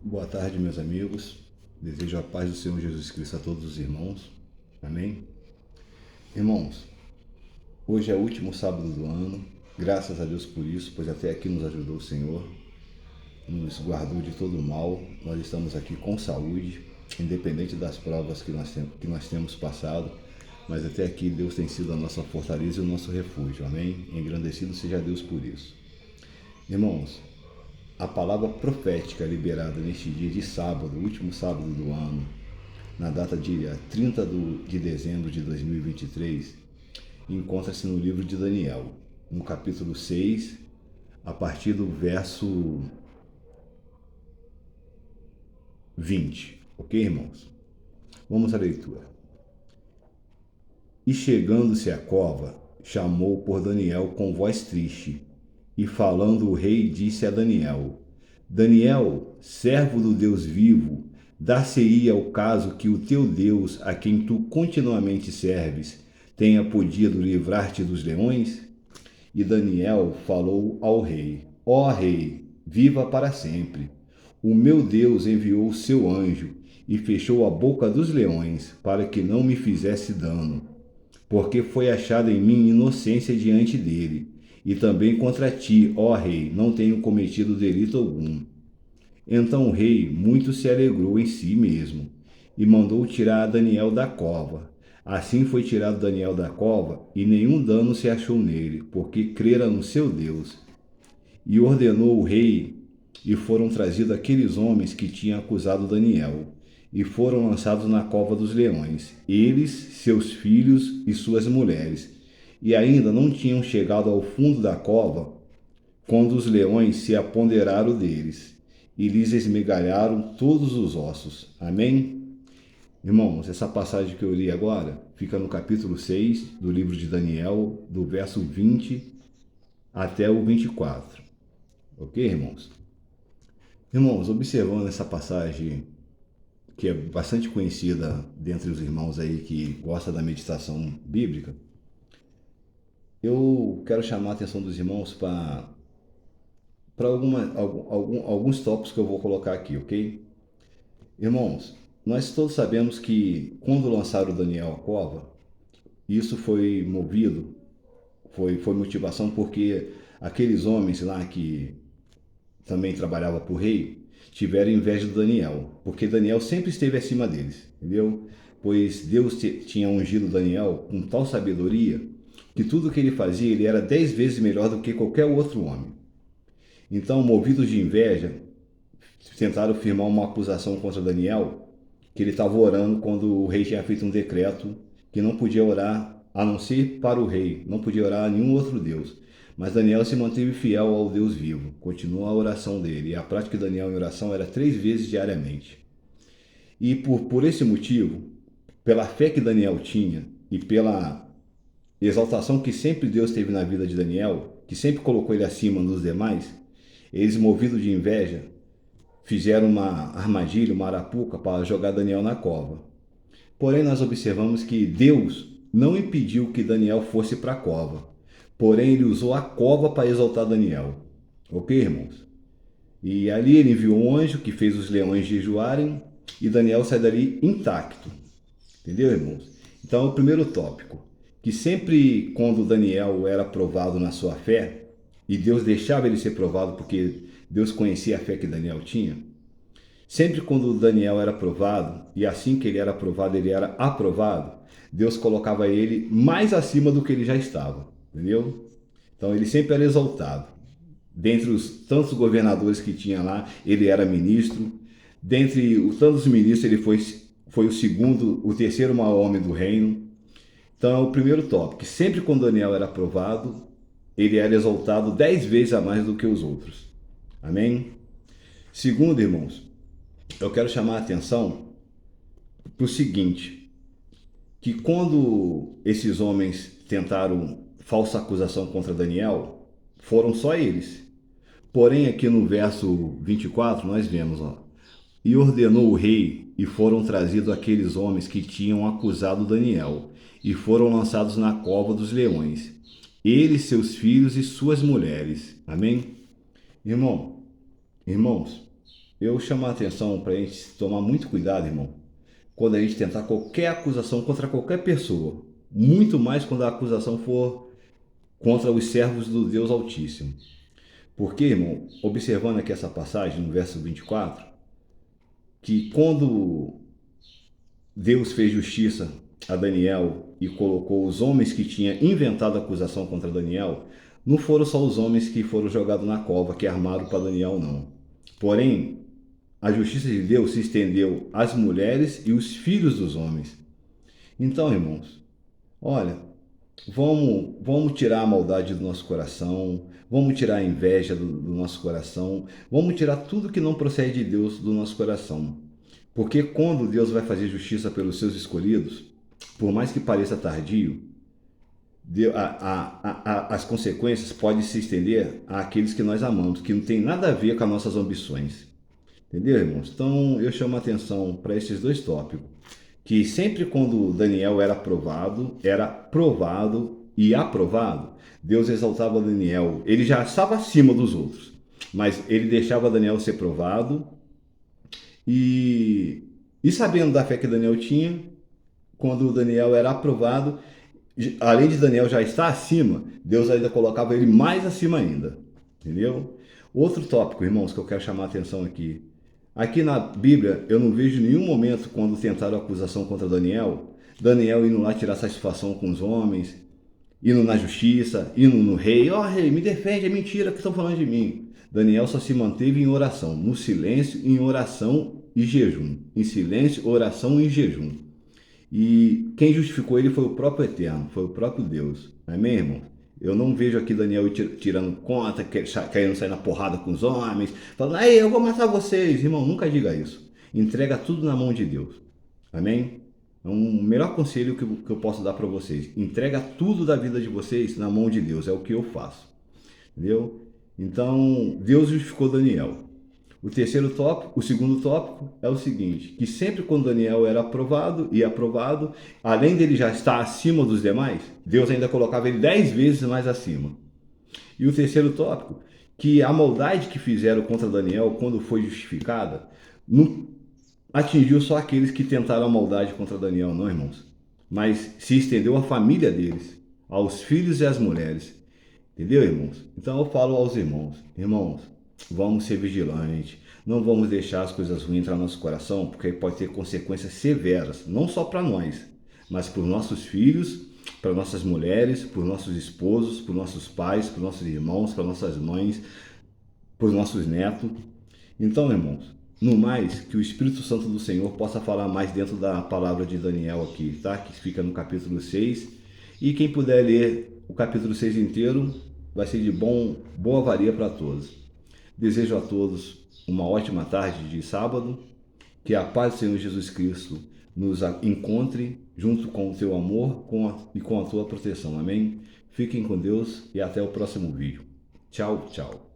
Boa tarde, meus amigos. Desejo a paz do Senhor Jesus Cristo a todos os irmãos. Amém? Irmãos, hoje é o último sábado do ano. Graças a Deus por isso, pois até aqui nos ajudou o Senhor, nos guardou de todo o mal. Nós estamos aqui com saúde, independente das provas que nós temos passado, mas até aqui Deus tem sido a nossa fortaleza e o nosso refúgio. Amém? Engrandecido seja Deus por isso. Irmãos, a palavra profética liberada neste dia de sábado, último sábado do ano, na data dia 30 de dezembro de 2023, encontra-se no livro de Daniel, no capítulo 6, a partir do verso 20. Ok, irmãos? Vamos à leitura. E chegando-se à cova, chamou por Daniel com voz triste, e falando o rei disse a Daniel: Daniel, servo do Deus vivo, dar-se-ia o caso que o teu Deus, a quem tu continuamente serves, tenha podido livrar-te dos leões? E Daniel falou ao rei: Ó rei, viva para sempre. O meu Deus enviou o seu anjo e fechou a boca dos leões para que não me fizesse dano, porque foi achada em mim inocência diante dele. E também contra ti, ó rei, não tenho cometido delito algum. Então o rei muito se alegrou em si mesmo, e mandou tirar Daniel da cova. Assim foi tirado Daniel da cova, e nenhum dano se achou nele, porque crera no seu Deus. E ordenou o rei, e foram trazidos aqueles homens que tinham acusado Daniel, e foram lançados na cova dos leões, eles, seus filhos e suas mulheres. E ainda não tinham chegado ao fundo da cova, quando os leões se apoderaram deles, e lhes esmigalharam todos os ossos. Amém? Irmãos, essa passagem que eu li agora fica no capítulo 6 do livro de Daniel, do verso 20 até o 24. Ok, irmãos? Irmãos, observando essa passagem, que é bastante conhecida dentre os irmãos aí que gostam da meditação bíblica, eu quero chamar a atenção dos irmãos para alguns tópicos que eu vou colocar aqui, ok? Irmãos, nós todos sabemos que quando lançaram Daniel à cova, isso foi movido, foi motivação porque aqueles homens lá que também trabalhavam para o rei tiveram inveja do Daniel, porque Daniel sempre esteve acima deles, entendeu? Pois Deus tinha ungido Daniel com tal sabedoria que tudo que ele fazia, ele era 10 vezes melhor do que qualquer outro homem. Então, movidos de inveja, tentaram firmar uma acusação contra Daniel, que ele estava orando quando o rei tinha feito um decreto que não podia orar a não ser para o rei, não podia orar a nenhum outro Deus. Mas Daniel se manteve fiel ao Deus vivo, continuou a oração dele, e a prática de Daniel em oração era 3 vezes diariamente. E por esse motivo, pela fé que Daniel tinha e pela exaltação que sempre Deus teve na vida de Daniel, que sempre colocou ele acima dos demais, eles, movidos de inveja, fizeram uma armadilha, uma arapuca para jogar Daniel na cova. Porém, nós observamos que Deus não impediu que Daniel fosse para a cova. Porém, ele usou a cova para exaltar Daniel. Ok, irmãos? E ali ele enviou um anjo que fez os leões jejuarem e Daniel sai dali intacto. Entendeu, irmãos? Então, o primeiro tópico, que sempre quando Daniel era provado na sua fé, e Deus deixava ele ser provado porque Deus conhecia a fé que Daniel tinha, sempre quando Daniel era provado, e assim que ele era provado, ele era aprovado, Deus colocava ele mais acima do que ele já estava, entendeu? Então ele sempre era exaltado. Dentre os tantos governadores que tinha lá, ele era ministro. Dentre os tantos ministros, ele foi o segundo, o terceiro maior homem do reino. Então é o primeiro tópico, que sempre quando Daniel era aprovado, ele era exaltado 10 vezes a mais do que os outros. Amém? Segundo, irmãos, eu quero chamar a atenção para o seguinte, que quando esses homens tentaram falsa acusação contra Daniel, foram só eles. Porém, aqui no verso 24, nós vemos, e ordenou o rei, e foram trazidos aqueles homens que tinham acusado Daniel, e foram lançados na cova dos leões, ele, seus filhos e suas mulheres. Amém? Irmãos, eu chamo a atenção para a gente tomar muito cuidado, irmão, quando a gente tentar qualquer acusação contra qualquer pessoa, muito mais quando a acusação for contra os servos do Deus Altíssimo. Porque, irmão, observando aqui essa passagem no verso 24, que quando Deus fez justiça a Daniel e colocou os homens que tinham inventado a acusação contra Daniel, não foram só os homens que foram jogados na cova, que armaram para Daniel, não. Porém, a justiça de Deus se estendeu às mulheres e os filhos dos homens. Então, irmãos, olha, vamos tirar a maldade do nosso coração, vamos tirar a inveja do nosso coração, vamos tirar tudo que não procede de Deus do nosso coração. Porque quando Deus vai fazer justiça pelos seus escolhidos, por mais que pareça tardio, as consequências podem se estender àqueles que nós amamos, que não tem nada a ver com as nossas ambições. Entendeu, irmãos? Então eu chamo a atenção para esses dois tópicos. Que sempre quando Daniel era provado e aprovado, Deus exaltava Daniel. Ele já estava acima dos outros, mas ele deixava Daniel ser provado e sabendo da fé que Daniel tinha, quando Daniel era aprovado, além de Daniel já estar acima, Deus ainda colocava ele mais acima ainda. Entendeu? Outro tópico, irmãos, que eu quero chamar a atenção aqui. Aqui na Bíblia, eu não vejo nenhum momento quando tentaram a acusação contra Daniel, Daniel indo lá tirar satisfação com os homens, indo na justiça, indo no rei. Ó, rei, me defende, é mentira que estão falando de mim. Daniel só se manteve em oração, no silêncio, em oração e jejum. Em silêncio, oração e jejum. E quem justificou ele foi o próprio Eterno, foi o próprio Deus. Amém, irmão? Eu não vejo aqui Daniel tirando conta, querendo sair na porrada com os homens, falando, aí eu vou matar vocês. Irmão, nunca diga isso. Entrega tudo na mão de Deus. Amém? É um melhor conselho que eu posso dar para vocês. Entrega tudo da vida de vocês na mão de Deus. É o que eu faço. Entendeu? Então, Deus justificou Daniel. O segundo tópico é o seguinte, que sempre quando Daniel era aprovado e aprovado, além dele já estar acima dos demais, Deus ainda colocava ele 10 vezes mais acima. E o terceiro tópico, que a maldade que fizeram contra Daniel quando foi justificada, não atingiu só aqueles que tentaram a maldade contra Daniel, não, irmãos, mas se estendeu à família deles, aos filhos e às mulheres. Entendeu, irmãos? Então eu falo aos irmãos, vamos ser vigilantes, não vamos deixar as coisas ruins entrar no nosso coração, porque pode ter consequências severas, não só para nós, mas para os nossos filhos, para nossas mulheres, para os nossos esposos, para os nossos pais, para os nossos irmãos, para nossas mães, para os nossos netos. Então, irmãos, no mais, que o Espírito Santo do Senhor possa falar mais dentro da palavra de Daniel aqui, tá? Que fica no capítulo 6. E quem puder ler o capítulo 6 inteiro, vai ser de boa valia para todos. Desejo a todos uma ótima tarde de sábado, que a paz do Senhor Jesus Cristo nos encontre junto com o teu amor e com a tua proteção. Amém? Fiquem com Deus e até o próximo vídeo. Tchau, tchau.